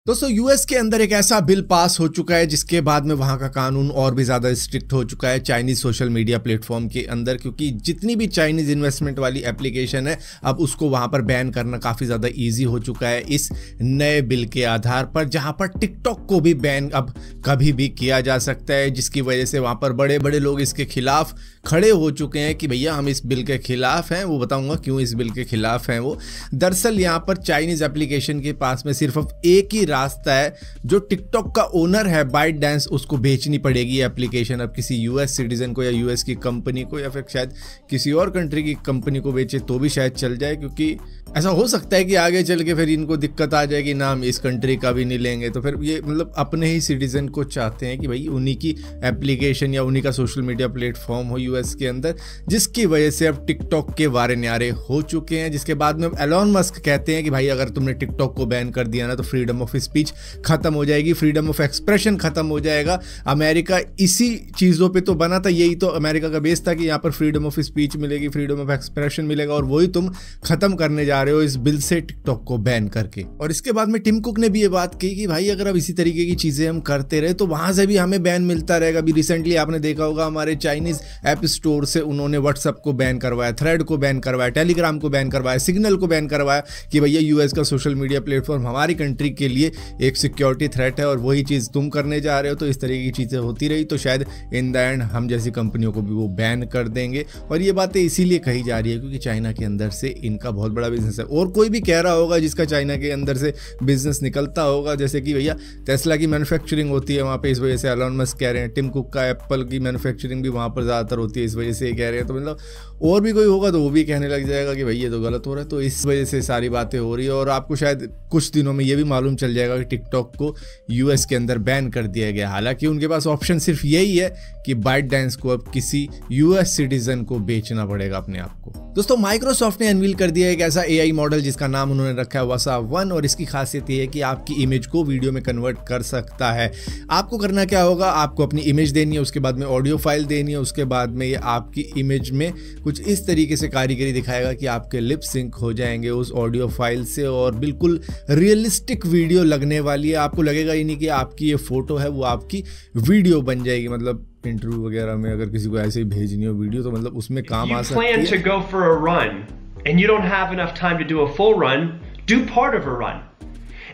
दोस्तों यूएस के अंदर एक ऐसा बिल पास हो चुका है जिसके बाद में वहाँ का कानून और भी ज़्यादा स्ट्रिक्ट हो चुका है चाइनीज़ सोशल मीडिया प्लेटफॉर्म के अंदर, क्योंकि जितनी भी चाइनीज़ इन्वेस्टमेंट वाली एप्लीकेशन है अब उसको वहाँ पर बैन करना काफ़ी ज़्यादा इजी हो चुका है इस नए बिल के आधार पर, जहाँ पर टिकटॉक को भी बैन अब कभी भी किया जा सकता है, जिसकी वजह से वहाँ पर बड़े बड़े लोग इसके खिलाफ खड़े हो चुके हैं कि भैया हम इस बिल के खिलाफ हैं। वो बताऊँगा क्यों इस बिल के खिलाफ हैं वो। दरअसल यहाँ पर चाइनीज़ एप्लीकेशन के पास में सिर्फ एक ही रास्ता है, जो टिकटॉक का ओनर है बाइट डांस, उसको बेचनी पड़ेगी एप्लीकेशन अब किसी यूएस सिटीजन को या यूएस की कंपनी को, या फिर शायद किसी और कंट्री की कंपनी को बेचे तो भी शायद चल जाए, क्योंकि ऐसा हो सकता है कि आगे चल के फिर इनको दिक्कत आ जाएगी ना, हम इस कंट्री का भी नहीं लेंगे, तो फिर ये मतलब अपने ही सिटीजन को चाहते हैं कि भाई उन्हीं की एप्लीकेशन या उन्हीं का सोशल मीडिया प्लेटफॉर्म हो यूएस के अंदर, जिसकी वजह से अब टिकटॉक के वारे न्यारे हो चुके हैं। जिसके बाद में एलोन मस्क कहते हैं कि भाई अगर तुमने टिकटॉक को बैन कर दिया ना तो फ्रीडम ऑफ स्पीच खत्म हो जाएगी, फ्रीडम ऑफ एक्सप्रेशन खत्म हो जाएगा। अमेरिका इसी चीज़ों पे तो बना था, यही तो अमेरिका का बेस था कि यहाँ पर फ्रीडम ऑफ स्पीच मिलेगी, फ्रीडम ऑफ एक्सप्रेशन मिलेगा, और वही तुम खत्म करने जा रहे हो इस बिल से टिकटॉक को बैन करके। और इसके बाद में टिम कुक ने भी ये बात की कि भाई अगर अब इसी तरीके की चीजें हम करते रहे तो वहां से भी हमें बैन मिलता रहेगा। अभी रिसेंटली आपने देखा होगा हमारे चाइनीज ऐप स्टोर से उन्होंने व्हाट्सएप को बैन करवाया, थ्रेड को बैन करवाया, टेलीग्राम को बैन करवाया, सिग्नल को बैन करवाया कि भैया यूएस का सोशल मीडिया प्लेटफॉर्म हमारी कंट्री के लिए एक सिक्योरिटी थ्रेट है और वही चीज़ तुम करने जा रहे हो। तो इस तरीके की चीज़ें होती रही तो शायद इन द एंड हम जैसी कंपनियों को भी वो बैन कर देंगे। और ये बातें इसीलिए कही जा रही है क्योंकि चाइना के अंदर से इनका बहुत बड़ा बिजनेस है, और कोई भी कह रहा होगा जिसका चाइना के अंदर से बिजनेस निकलता होगा, जैसे कि भैया टेस्ला की मैन्युफैक्चरिंग होती है वहाँ पे, इस वजह से एलोन मस्क कह रहे हैं। टिम कुक का एप्पल की मैन्युफैक्चरिंग भी वहाँ पर ज़्यादातर होती है, इस वजह से कह रहे हैं। तो मतलब और भी कोई होगा तो वो भी कहने लग जाएगा कि भाई ये तो गलत हो रहा है। तो इस वजह से सारी बातें हो रही है, और आपको शायद कुछ दिनों में ये भी मालूम चल जाएगा कि टिकटॉक को यूएस के अंदर बैन कर दिया गया। हालांकि उनके पास ऑप्शन सिर्फ यही है कि बाइट डांस को अब किसी यूएस सिटीजन को बेचना पड़ेगा अपने आप को। दोस्तों माइक्रोसॉफ्ट ने अनवील कर दिया एक ऐसा एआई मॉडल जिसका नाम उन्होंने रखा है वसा 1, और इसकी खासियत ये है कि आपकी इमेज को वीडियो में कन्वर्ट कर सकता है। आपको करना क्या होगा, आपको अपनी इमेज देनी है, उसके बाद में ऑडियो फाइल देनी है, उसके बाद में ये आपकी इमेज में कुछ इस तरीके से कारीगरी दिखाएगा कि आपके लिप सिंक हो जाएंगे उस ऑडियो फाइल से, और बिल्कुल रियलिस्टिक वीडियो लगने वाली है। आपको लगेगा ही नहीं कि आपकी ये फोटो है, वो आपकी वीडियो बन जाएगी। मतलब इंटरव्यू वगैरह में अगर किसी को ऐसे ही भेजनी हो वीडियो तो मतलब उसमें काम आ सकती है। If you plan to go for a run and you don't have enough time to do a full run, do part of a run.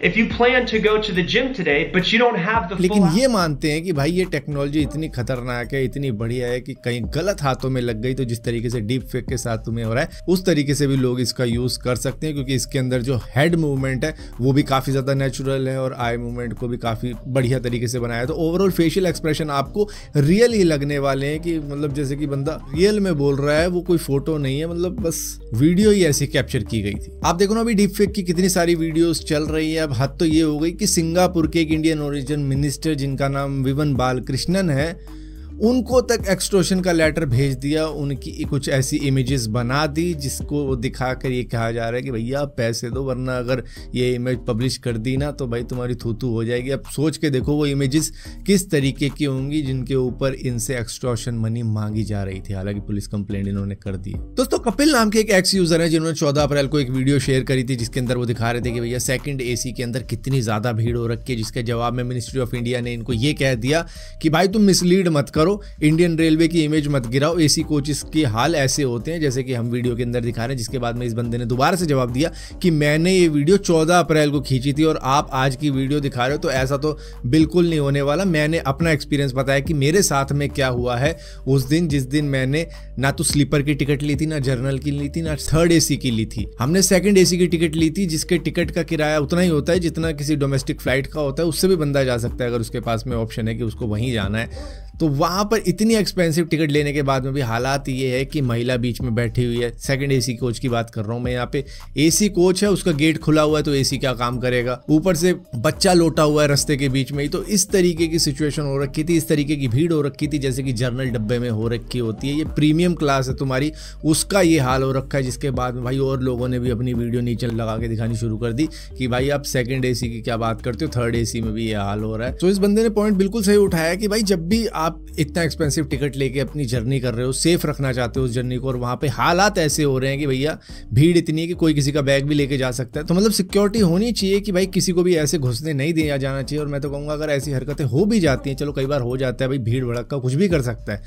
If you plan to go to the gym today but you don't have the full, लेकिन ये मानते हैं कि भाई ये technology इतनी खतरनाक है, इतनी बढ़िया है कि कहीं गलत हाथों में लग गई तो जिस तरीके से डीप फेक के साथ तुम्हें हो रहा है उस तरीके से भी लोग इसका यूज कर सकते हैं, क्योंकि इसके अंदर जो हेड मूवमेंट है वो भी काफी ज्यादा नेचुरल है और आई मूवमेंट को भी काफी बढ़िया तरीके से बनाया है। तो ओवरऑल फेशियल एक्सप्रेशन आपको रियल ही लगने वाले हैं कि मतलब जैसे कि बंदा रियल में बोल रहा है, वो कोई फोटो नहीं है, मतलब बस वीडियो ही ऐसी कैप्चर की गई थी। आप देखो ना अभी डीप फेक की कितनी सारी वीडियोस चल रही है। अब हद तो ये हो गई कि सिंगापुर के एक इंडियन ओरिजिन मिनिस्टर जिनका नाम विवन बालकृष्णन है, उनको तक एक्सटॉर्शन का लेटर भेज दिया, उनकी कुछ ऐसी इमेजेस बना दी जिसको वो दिखाकर ये कहा जा रहा है कि भैया आप पैसे दो, वरना अगर ये इमेज पब्लिश कर दी ना तो भाई तुम्हारी थूथू हो जाएगी। अब सोच के देखो वो इमेजेस किस तरीके की होंगी जिनके ऊपर इनसे एक्सटॉर्शन मनी मांगी जा रही थी। हालांकि पुलिस कंप्लेंट इन्होंने कर दी। दोस्तों कपिल नाम के एक एक्स यूजर है जिन्होंने 14 अप्रैल को एक वीडियो शेयर करी थी जिसके अंदर वो दिखा रहे थे कि भैया सेकंड एसी के अंदर कितनी ज्यादा भीड़ हो रखी है, जिसके जवाब में मिनिस्ट्री ऑफ इंडिया ने इनको ये कह दिया कि भाई तुम मिसलीड मत करो, इंडियन रेलवे की इमेज मत गिराओ, एसी कोचेस के हाल ऐसे होते हैं जैसे कि हम वीडियो के अंदर दिखा रहे हैं। जिसके बाद में इस बंदे ने दोबारा से जवाब दिया कि मैंने ये वीडियो 14 अप्रैल को खींची थी और आप आज की वीडियो दिखा रहे हो, तो ऐसा तो बिल्कुल नहीं होने वाला। मैंने अपना एक्सपीरियंस बताया कि मेरे साथ में क्या हुआ है उस दिन, जिस दिन मैंने ना तो स्लीपर की टिकट ली थी, ना जर्नल की ली थी, ना थर्ड एसी की ली थी। हमने सेकंड एसी की टिकट ली थी जिसके टिकट का किराया उतना ही होता है जितना किसी डोमेस्टिक फ्लाइट का होता है, उससे भी बंदा जा सकता है अगर उसके पास में ऑप्शन है कि उसको वहीं जाना है। तो वहाँ पर इतनी एक्सपेंसिव टिकट लेने के बाद में भी हालात ये है कि महिला बीच में बैठी हुई है। सेकंड एसी कोच की बात कर रहा हूँ मैं यहाँ पे, एसी कोच है उसका गेट खुला हुआ है तो एसी क्या काम करेगा, ऊपर से बच्चा लोटा हुआ है रास्ते के बीच में ही। तो इस तरीके की सिचुएशन हो रखी थी, इस तरीके की भीड़ हो रखी थी जैसे कि जर्नल डब्बे में हो रखी होती है। ये प्रीमियम क्लास है तुम्हारी, उसका ये हाल हो रखा है। जिसके बाद में भाई और लोगों ने भी अपनी वीडियो नीचे लगा के दिखानी शुरू कर दी कि भाई आप सेकंड एसी की क्या बात करते हो, थर्ड एसी में भी ये हाल हो रहा है। तो इस बंदे ने पॉइंट बिल्कुल सही उठाया कि भाई जब भी आप इतना एक्सपेंसिव टिकट लेके अपनी जर्नी कर रहे हो, सेफ रखना चाहते हो उस जर्नी को, और वहाँ पे हालात ऐसे हो रहे हैं कि भैया भीड़ इतनी है कि कोई किसी का बैग भी लेके जा सकता है। तो मतलब सिक्योरिटी होनी चाहिए कि भाई किसी को भी ऐसे घुसने नहीं दिया जाना चाहिए। और मैं तो कहूँगा अगर ऐसी हरकतें हो भी जाती हैं, चलो कई बार हो जाता है भाई, भीड़ भड़का कुछ भी कर सकता है,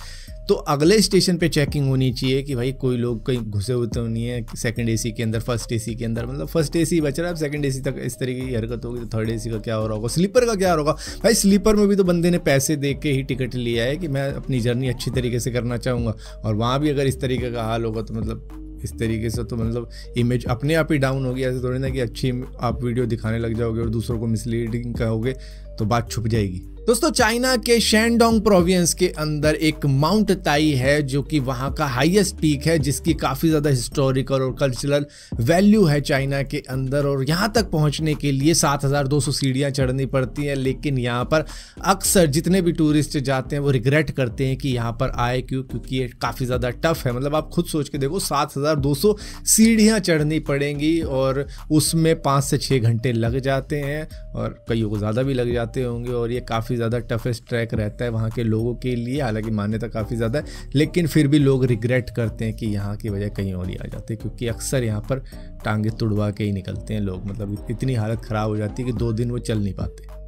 तो अगले स्टेशन पे चेकिंग होनी चाहिए कि भाई कोई लोग कहीं घुसे हुए तो नहीं है सेकंड एसी के अंदर, फर्स्ट एसी के अंदर। मतलब फर्स्ट एसी बच रहा है, अब सेकंड एसी तक इस तरीके की हरकत होगी तो थर्ड एसी का क्या हो रहा होगा, स्लीपर का क्या होगा। भाई स्लीपर में भी तो बंदे ने पैसे दे के ही टिकट लिया है कि मैं अपनी जर्नी अच्छी तरीके से करना चाहूँगा, और वहाँ भी अगर इस तरीके का हाल होगा तो मतलब इस तरीके से तो मतलब इमेज अपने आप ही डाउन होगी। ऐसे थोड़ी ना कि अच्छी आप वीडियो दिखाने लग जाओगे और दूसरों को मिसलीडिंग कहोगे तो बात छुप जाएगी। दोस्तों चाइना के शैनडोंग प्रोविंस के अंदर एक माउंट ताई है जो कि वहाँ का हाईएस्ट पीक है, जिसकी काफ़ी ज़्यादा हिस्टोरिकल और कल्चरल वैल्यू है चाइना के अंदर। और यहाँ तक पहुँचने के लिए 7200 सीढ़ियाँ चढ़नी पड़ती हैं। लेकिन यहाँ पर अक्सर जितने भी टूरिस्ट जाते हैं वो रिग्रेट करते हैं कि यहाँ पर आए क्योंकि ये काफ़ी ज़्यादा टफ है। मतलब आप खुद सोच के देखो 7200 सीढ़ियाँ चढ़नी पड़ेंगी और उसमें 5 से 6 घंटे लग जाते हैं, और कईयों को ज़्यादा भी लग जाते होंगे। और ये काफ़ी ज़्यादा टफेस्ट ट्रैक रहता है वहाँ के लोगों के लिए, हालांकि मान्यता काफ़ी ज़्यादा है, लेकिन फिर भी लोग रिग्रेट करते हैं कि यहाँ की वजह कहीं और ही आ जाते हैं, क्योंकि अक्सर यहाँ पर टांगे तुड़वा के ही निकलते हैं लोग। मतलब इतनी हालत ख़राब हो जाती है कि 2 दिन वो चल नहीं पाते।